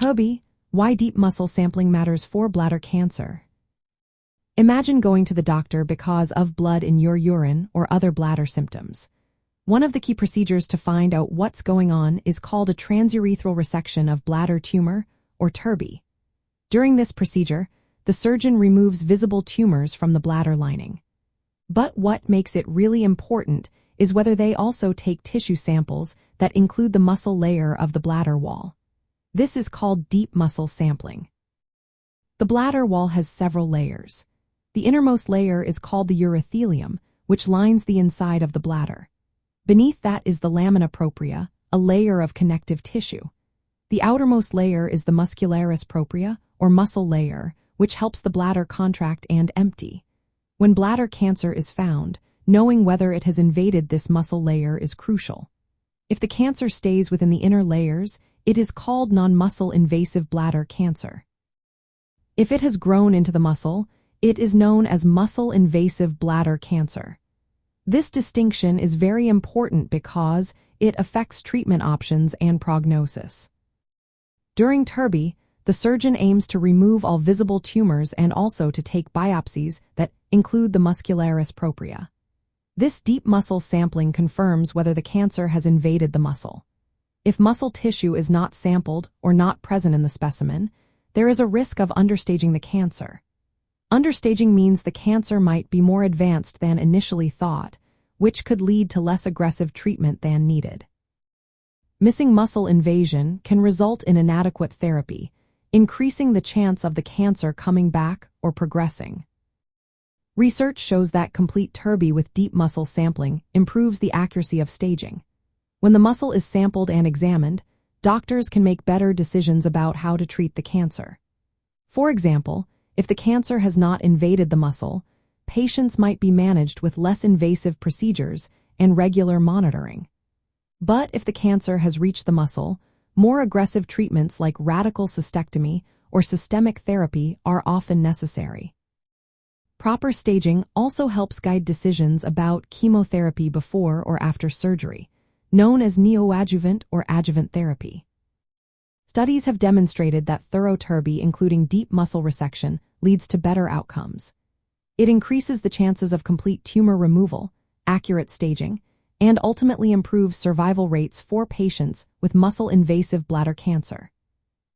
TURBT, why deep muscle sampling matters for bladder cancer. Imagine going to the doctor because of blood in your urine or other bladder symptoms. One of the key procedures to find out what's going on is called a transurethral resection of bladder tumor, or TURBT. During this procedure, the surgeon removes visible tumors from the bladder lining. But what makes it really important is whether they also take tissue samples that include the muscle layer of the bladder wall. This is called deep muscle sampling. The bladder wall has several layers. The innermost layer is called the urothelium, which lines the inside of the bladder. Beneath that is the lamina propria, a layer of connective tissue. The outermost layer is the muscularis propria, or muscle layer, which helps the bladder contract and empty. When bladder cancer is found, knowing whether it has invaded this muscle layer is crucial. If the cancer stays within the inner layers, it is called non-muscle invasive bladder cancer. If it has grown into the muscle, it is known as muscle invasive bladder cancer. This distinction is very important because it affects treatment options and prognosis. During TURBT, the surgeon aims to remove all visible tumors and also to take biopsies that include the muscularis propria. This deep muscle sampling confirms whether the cancer has invaded the muscle. If muscle tissue is not sampled or not present in the specimen, there is a risk of understaging the cancer. Understaging means the cancer might be more advanced than initially thought, which could lead to less aggressive treatment than needed. Missing muscle invasion can result in inadequate therapy, increasing the chance of the cancer coming back or progressing. Research shows that complete TURBT with deep muscle sampling improves the accuracy of staging. When the muscle is sampled and examined, doctors can make better decisions about how to treat the cancer. For example, if the cancer has not invaded the muscle, patients might be managed with less invasive procedures and regular monitoring. But if the cancer has reached the muscle, more aggressive treatments like radical cystectomy or systemic therapy are often necessary. Proper staging also helps guide decisions about chemotherapy before or after surgery, known as neoadjuvant or adjuvant therapy. Studies have demonstrated that thorough TURBT, including deep muscle resection, leads to better outcomes. It increases the chances of complete tumor removal, accurate staging, and ultimately improves survival rates for patients with muscle-invasive bladder cancer.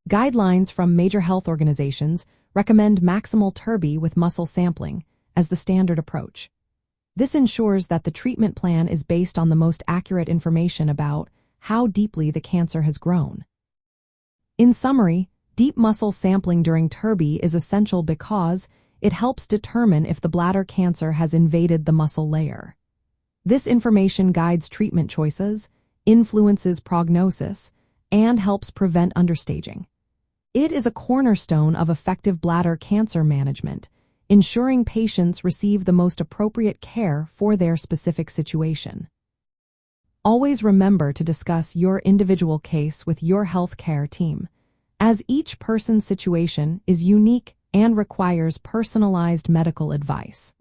Guidelines from major health organizations recommend maximal TURBT with muscle sampling as the standard approach. This ensures that the treatment plan is based on the most accurate information about how deeply the cancer has grown. In summary, deep muscle sampling during TURBT is essential because it helps determine if the bladder cancer has invaded the muscle layer. This information guides treatment choices, influences prognosis, and helps prevent understaging. It is a cornerstone of effective bladder cancer management, ensuring patients receive the most appropriate care for their specific situation. Always remember to discuss your individual case with your healthcare team, as each person's situation is unique and requires personalized medical advice.